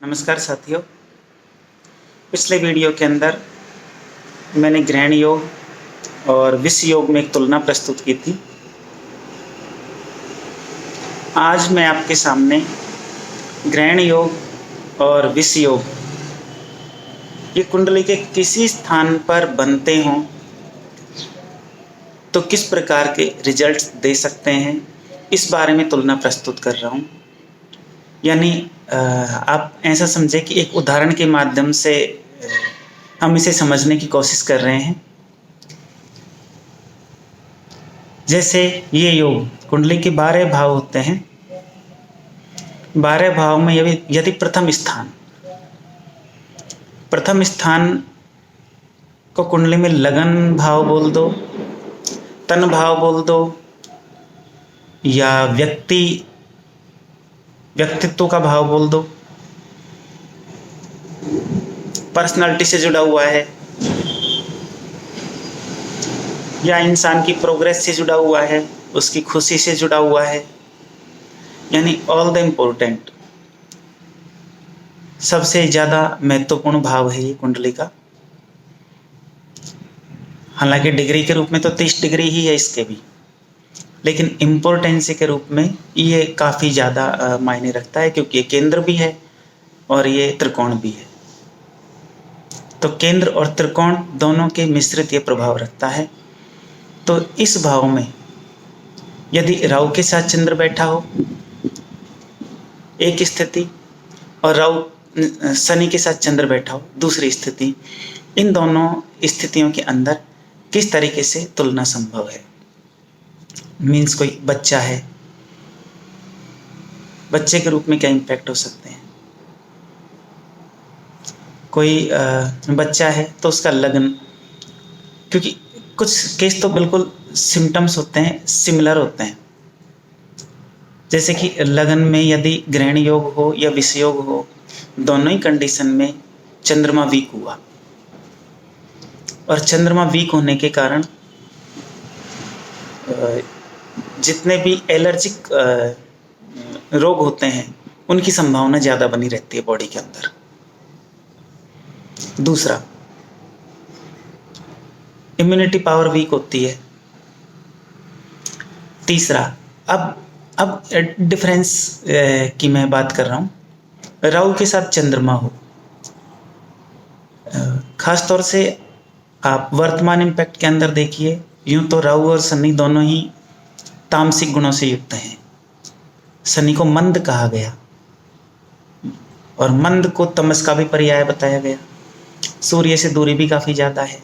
नमस्कार साथियों। पिछले वीडियो के अंदर मैंने ग्रहण योग और विष योग में एक तुलना प्रस्तुत की थी। आज मैं आपके सामने ग्रहण योग और विष योग ये कुंडली के किसी स्थान पर बनते हों तो किस प्रकार के रिजल्ट्स दे सकते हैं, इस बारे में तुलना प्रस्तुत कर रहा हूँ। यानी आप ऐसा समझे कि एक उदाहरण के माध्यम से हम इसे समझने की कोशिश कर रहे हैं। जैसे ये योग कुंडली के 12 भाव होते हैं। 12 भाव में यदि प्रथम स्थान को कुंडली में लगन भाव बोल दो, तन भाव बोल दो, या व्यक्तित्व का भाव बोल दो, पर्सनालिटी से जुड़ा हुआ है या इंसान की प्रोग्रेस से जुड़ा हुआ है, उसकी खुशी से जुड़ा हुआ है, यानी ऑल द इम्पोर्टेंट सबसे ज़्यादा महत्वपूर्ण भाव है ये कुंडली का। हालांकि डिग्री के रूप में तो 30 डिग्री ही है इसके भी, लेकिन इम्पोर्टेंस के रूप में ये काफ़ी ज़्यादा मायने रखता है, क्योंकि ये केंद्र भी है और ये त्रिकोण भी है। तो केंद्र और त्रिकोण दोनों के मिश्रित ये प्रभाव रखता है। तो इस भाव में यदि राहु के साथ चंद्र बैठा हो एक स्थिति, और राहु शनि के साथ चंद्र बैठा हो दूसरी स्थिति, इन दोनों स्थितियों के अंदर किस तरीके से तुलना संभव है। मीन्स कोई बच्चा है, बच्चे के रूप में क्या इम्पैक्ट हो सकते हैं। कोई बच्चा है तो उसका लग्न, क्योंकि कुछ केस तो बिल्कुल सिम्टम्स होते हैं, सिमिलर होते हैं। जैसे कि लगन में यदि ग्रहण योग हो या विष योग हो, दोनों ही कंडीशन में चंद्रमा वीक हुआ, और चंद्रमा वीक होने के कारण जितने भी एलर्जिक रोग होते हैं उनकी संभावना ज़्यादा बनी रहती है बॉडी के अंदर। दूसरा, इम्यूनिटी पावर वीक होती है। तीसरा, अब डिफरेंस की मैं बात कर रहा हूँ। राहु के साथ चंद्रमा हो, खास तौर से आप वर्तमान इम्पैक्ट के अंदर देखिए, यूं तो राहु और शनि दोनों ही तामसिक गुणों से युक्त हैं। शनि को मंद कहा गया और मंद को तमस का भी पर्याय बताया गया। सूर्य से दूरी भी काफ़ी ज़्यादा है,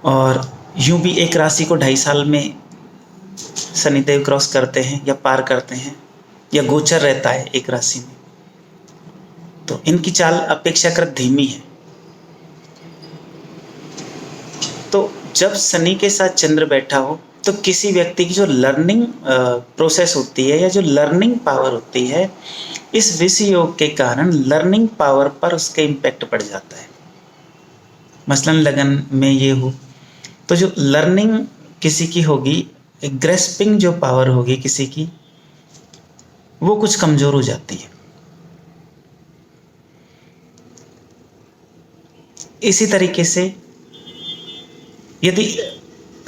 और यूं भी एक राशि को 2.5 साल में शनिदेव क्रॉस करते हैं या पार करते हैं, या गोचर रहता है एक राशि में, तो इनकी चाल अपेक्षाकृत धीमी है। तो जब शनि के साथ चंद्र बैठा हो तो किसी व्यक्ति की जो लर्निंग प्रोसेस होती है या जो लर्निंग पावर होती है, इस विष योग के कारण लर्निंग पावर पर उसके इम्पैक्ट पड़ जाता है। मसलन लगन में ये हो तो जो लर्निंग किसी की होगी, ग्रेस्पिंग जो पावर होगी किसी की, वो कुछ कमज़ोर हो जाती है। इसी तरीके से यदि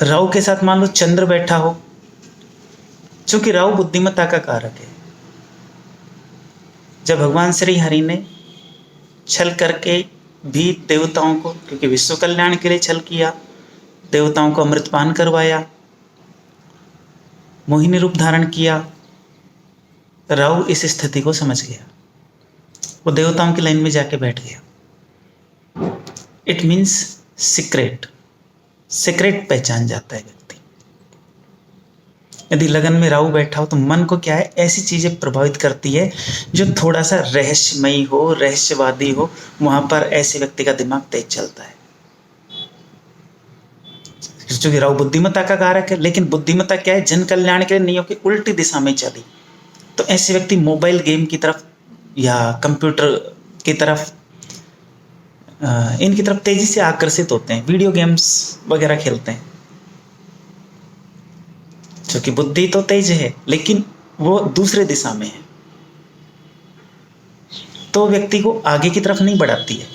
राहु के साथ मान लो चंद्र बैठा हो, चूंकि राहु बुद्धिमत्ता का कारक है। जब भगवान श्री हरि ने छल करके भी देवताओं को, क्योंकि विश्व कल्याण के लिए छल किया, देवताओं को अमृतपान करवाया, मोहिनी रूप धारण किया, राहु इस स्थिति को समझ गया, वो देवताओं की लाइन में जाके बैठ गया। इट मीन्स सीक्रेट पहचान जाता है व्यक्ति। यदि लगन में राहु बैठा हो तो मन को क्या है, ऐसी चीजें प्रभावित करती है जो थोड़ा सा रहस्यमयी हो, रहस्यवादी हो, वहां पर ऐसे व्यक्ति का दिमाग तेज चलता है। क्योंकि राहु बुद्धिमत्ता का कारक है, लेकिन बुद्धिमत्ता क्या है, जन कल्याण के लिए नहीं हो कि उल्टी दिशा में चली, तो ऐसे व्यक्ति मोबाइल गेम की तरफ या कंप्यूटर की तरफ, इनकी तरफ तेजी से आकर्षित होते हैं, वीडियो गेम्स वगैरह खेलते हैं। क्योंकि बुद्धि तो तेज है लेकिन वो दूसरे दिशा में है। तो व्यक्ति को आगे की तरफ नहीं बढ़ाती है,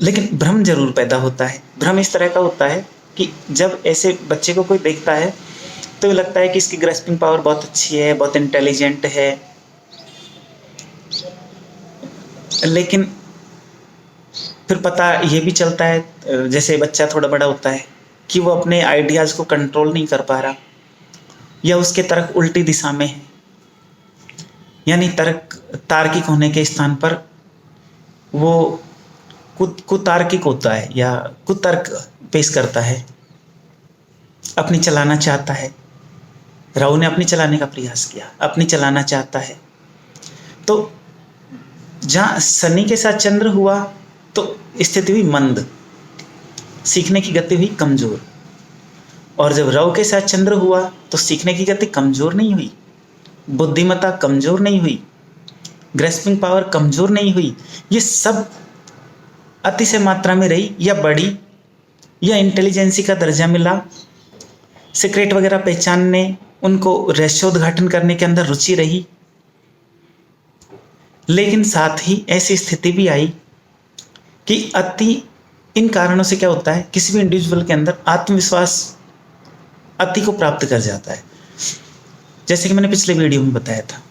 लेकिन भ्रम जरूर पैदा होता है। भ्रम इस तरह का होता है कि जब ऐसे बच्चे को कोई देखता है तो लगता है कि इसकी ग्रेस्पिंग पावर बहुत अच्छी है, बहुत इंटेलिजेंट है, लेकिन फिर पता ये भी चलता है जैसे बच्चा थोड़ा बड़ा होता है कि वो अपने आइडियाज़ को कंट्रोल नहीं कर पा रहा, या उसके तर्क उल्टी दिशा में है, यानी तर्क तार्किक होने के स्थान पर वो कुतार्किक होता है या कुतर्क पेश करता है, अपनी चलाना चाहता है। राहु ने अपनी चलाने का प्रयास किया, अपनी चलाना चाहता है। तो जहाँ शनि के साथ चंद्र हुआ तो स्थिति हुई मंद, सीखने की गति हुई कमजोर। और जब राहु के साथ चंद्र हुआ तो सीखने की गति कमजोर नहीं हुई, बुद्धिमत्ता कमजोर नहीं हुई, ग्रेस्पिंग पावर कमजोर नहीं हुई, ये सब अतिशय मात्रा में रही या बढ़ी, या इंटेलिजेंसी का दर्जा मिला, सीक्रेट वगैरह पहचानने, उनको रहस्योद्घाटन करने के अंदर रुचि रही। लेकिन साथ ही ऐसी स्थिति भी आई कि इन कारणों से क्या होता है, किसी भी इंडिविजुअल के अंदर आत्मविश्वास अति को प्राप्त कर जाता है। जैसे कि मैंने पिछले वीडियो में बताया था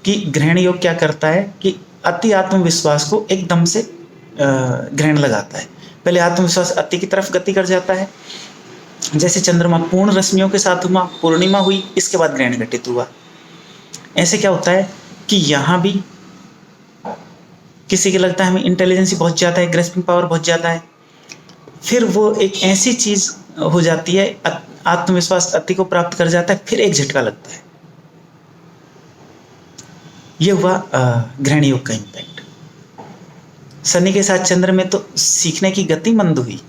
कि ग्रहण योग क्या करता है कि अति आत्मविश्वास को एकदम से ग्रहण लगाता है। पहले आत्मविश्वास अति की तरफ गति कर जाता है, जैसे चंद्रमा पूर्ण रश्मियों के साथ हुआ, पूर्णिमा हुई, इसके बाद ग्रहण घटित हुआ। ऐसे क्या होता है कि यहाँ भी किसी के लगता है हमें इंटेलिजेंसी बहुत ज़्यादा है, ग्रेस्पिंग पावर बहुत ज़्यादा है, फिर वो एक ऐसी चीज़ हो जाती है, आत्मविश्वास अति को प्राप्त कर जाता है, फिर एक झटका लगता है। ये हुआ ग्रहण योग का इम्पैक्ट। शनि के साथ चंद्र में तो सीखने की गति मंद हुई।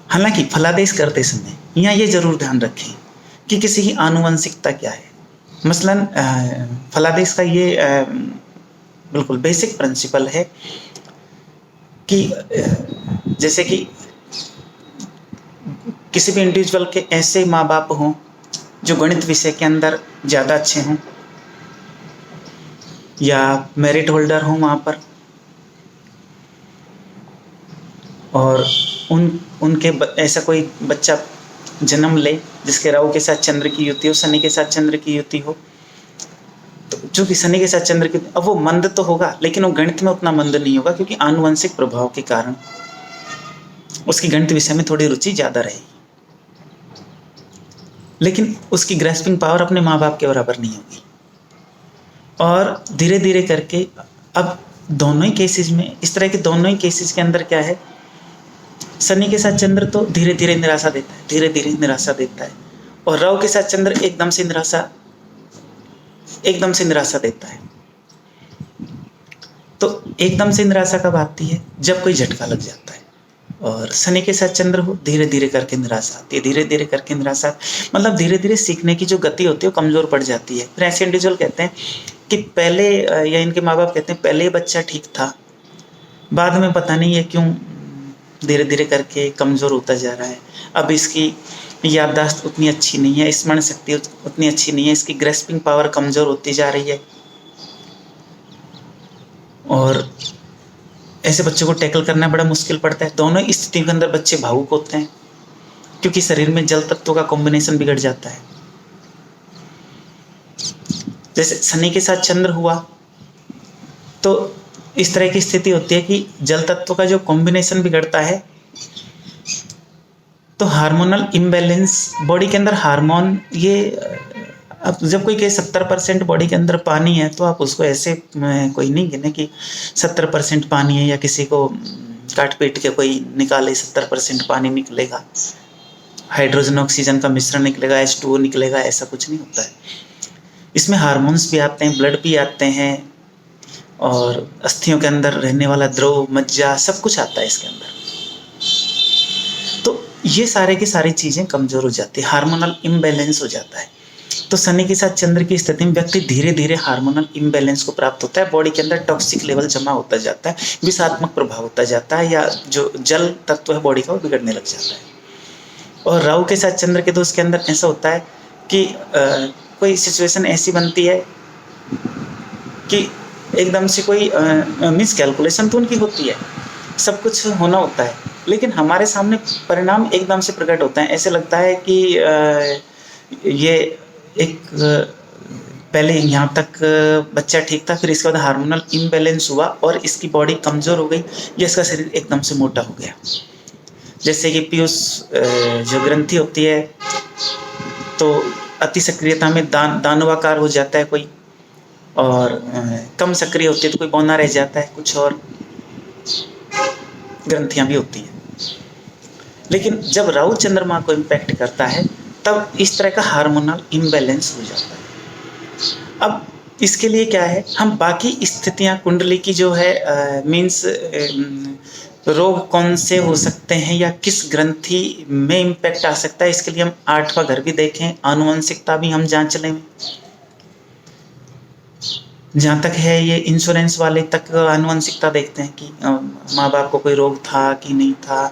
हालांकि फलादेश करते समय यहाँ ये जरूर ध्यान रखें कि किसी की आनुवंशिकता क्या है। मसलन फलादेश का ये बिल्कुल बेसिक प्रिंसिपल है कि जैसे कि किसी भी इंडिविजुअल के ऐसे माँ बाप हों जो गणित विषय के अंदर ज़्यादा अच्छे हों, या मेरिट होल्डर हों वहाँ पर, और उनके ऐसा कोई बच्चा जन्म ले जिसके राहु के साथ चंद्र की युति हो, शनि के साथ चंद्र की युति हो, तो चूंकि शनि के साथ चंद्र की, अब वो मंद तो होगा लेकिन वो गणित में उतना मंद नहीं होगा, क्योंकि आनुवंशिक प्रभाव के कारण उसकी गणित विषय में थोड़ी रुचि ज़्यादा रहेगी, लेकिन उसकी ग्रेस्पिंग पावर अपने माँ बाप के बराबर नहीं होगी। और धीरे धीरे करके अब दोनों ही केसेस में, इस तरह के दोनों ही केसेस के अंदर क्या है, शनि के साथ चंद्र तो धीरे धीरे निराशा देता है, धीरे धीरे निराशा देता है, और राहु के साथ चंद्र एकदम से निराशा देता है। तो एकदम से निराशा कब आती है, जब कोई झटका लग जाता है। और शनि के साथ चंद्र हो, धीरे धीरे करके निराशा आती है, धीरे धीरे करके निराशा, मतलब धीरे धीरे सीखने की जो गति होती है वो कमजोर पड़ जाती है। फिर ऐसे इंडिविजुअल कहते हैं कि पहले, या इनके माँ बाप कहते हैं पहले बच्चा ठीक था, बाद में पता नहीं है क्यों धीरे धीरे करके कमज़ोर होता जा रहा है, अब इसकी याददाश्त उतनी अच्छी नहीं है, स्मरण शक्ति उतनी अच्छी नहीं है, इसकी ग्रेस्पिंग पावर कमज़ोर होती जा रही है। और ऐसे बच्चों को टैकल करना बड़ा मुश्किल पड़ता है। दोनों स्थिति के अंदर बच्चे भावुक होते हैं, क्योंकि शरीर में जल तत्वों का कॉम्बिनेशन बिगड़ जाता है। जैसे शनि के साथ चंद्र हुआ तो इस तरह की स्थिति होती है कि जल तत्व का जो कॉम्बिनेशन बिगड़ता है, तो हार्मोनल इम्बैलेंस, बॉडी के अंदर हार्मोन, ये अब जब कोई कहे 70% बॉडी के अंदर पानी है, तो आप उसको ऐसे कोई नहीं गिने कि 70% पानी है, या किसी को काट पीट के कोई निकाले 70% पानी निकलेगा, हाइड्रोजन ऑक्सीजन का मिश्रण निकलेगा, H2O निकलेगा, ऐसा कुछ नहीं होता है। इसमें हार्मोन्स भी आते हैं, ब्लड भी आते हैं, और अस्थियों के अंदर रहने वाला द्रव, मज्जा, सब कुछ आता है इसके अंदर। तो ये सारे की सारी चीज़ें कमज़ोर हो जाती है, हार्मोनल इम्बैलेंस हो जाता है। तो शनि के साथ चंद्र की स्थिति में व्यक्ति धीरे धीरे हार्मोनल इम्बैलेंस को प्राप्त होता है, बॉडी के अंदर टॉक्सिक लेवल जमा होता जाता है, विषात्मक प्रभाव होता जाता है, या जो जल तत्व है बॉडी का वो बिगड़ने लग जाता है। और राहु के साथ चंद्र के दोष के अंदर ऐसा होता है कि कोई सिचुएशन ऐसी बनती है कि एकदम से कोई मिस कैलकुलेशन तो उनकी होती है, सब कुछ होना होता है, लेकिन हमारे सामने परिणाम एकदम से प्रकट होते हैं। ऐसे लगता है कि ये एक पहले यहाँ तक बच्चा ठीक था, फिर इसके बाद हार्मोनल इम्बैलेंस हुआ और इसकी बॉडी कमज़ोर हो गई या इसका शरीर एकदम से मोटा हो गया। जैसे कि पीयूष जो ग्रंथि होती है तो अति सक्रियता में दानवाकार हो जाता है कोई, और कम सक्रिय होती है तो कोई बौना रह जाता है, कुछ और ग्रंथियां भी होती हैं। लेकिन जब राहु चंद्रमा को इम्पैक्ट करता है तब इस तरह का हार्मोनल इम्बैलेंस हो जाता है। अब इसके लिए क्या है, हम बाकी स्थितियां कुंडली की जो है मीन्स रोग कौन से हो सकते हैं या किस ग्रंथि में इम्पैक्ट आ सकता है, इसके लिए हम 8वां घर भी देखें, आनुवंशिकता भी हम जांच लें। जहाँ तक है ये इंश्योरेंस वाले तक आनुवंशिकता देखते हैं कि माँ बाप को कोई रोग था कि नहीं था,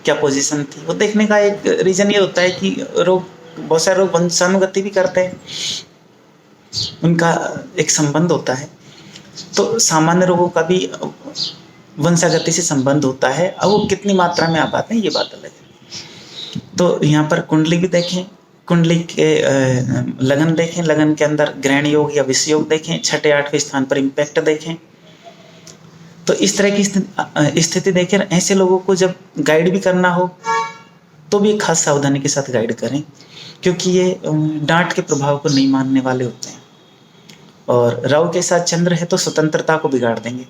क्या पोजीशन थी। वो देखने का एक रीज़न ये होता है कि रोग, बहुत सारे रोग वंशानुगति भी करते हैं, उनका एक संबंध होता है। तो सामान्य रोगों का भी वंशागति से संबंध होता है। अब वो कितनी मात्रा में आ पाते हैं ये बात अलग है। तो यहाँ पर कुंडली भी देखें, कुंडली के लगन देखें, लगन के अंदर ग्रहण योग या विष योग देखें, 6, 8वें स्थान पर इम्पैक्ट देखें। तो इस तरह की स्थिति देखें। ऐसे लोगों को जब गाइड भी करना हो तो भी खास सावधानी के साथ गाइड करें, क्योंकि ये डांट के प्रभाव को नहीं मानने वाले होते हैं। और राहु के साथ चंद्र है तो स्वतंत्रता को बिगाड़ देंगे,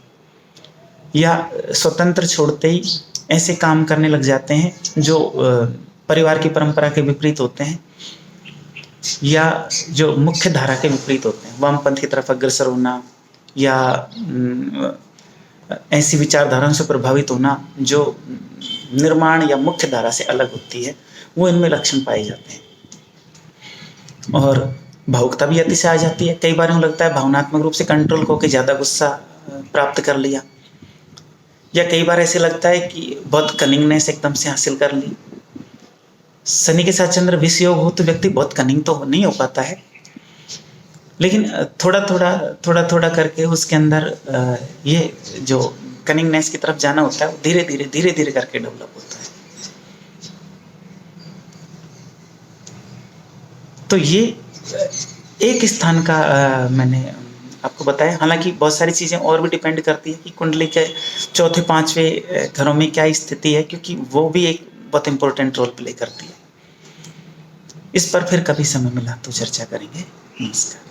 या स्वतंत्र छोड़ते ही ऐसे काम करने लग जाते हैं जो परिवार की परंपरा के विपरीत होते हैं या जो मुख्य धारा के विपरीत होते हैं। वामपंथ की तरफ अग्रसर होना या ऐसी विचारधाराओं से प्रभावित होना जो निर्माण या मुख्य धारा से अलग होती है, वो इनमें लक्षण पाए जाते हैं। और भावुकता भी अतिशय आ जाती है। कई बार यूँ लगता है भावनात्मक रूप से कंट्रोल होकर ज़्यादा गुस्सा प्राप्त कर लिया, या कई बार ऐसे लगता है कि बहुत कनिंगनेस एकदम से हासिल कर ली। शनि के साथ चंद्र विष योग हो तो व्यक्ति बहुत कनिंग तो नहीं हो पाता है, लेकिन थोड़ा थोड़ा करके उसके अंदर ये जो कनिंगनेस की तरफ जाना होता है वो धीरे धीरे करके डेवलप होता है। तो ये एक स्थान का मैंने आपको बताया। हालांकि बहुत सारी चीज़ें और भी डिपेंड करती है कि कुंडली के 4, 5वें घरों में क्या स्थिति है, क्योंकि वो भी एक बहुत इंपॉर्टेंट रोल प्ले करती है। इस पर फिर कभी समय मिला तो चर्चा करेंगे। नमस्कार।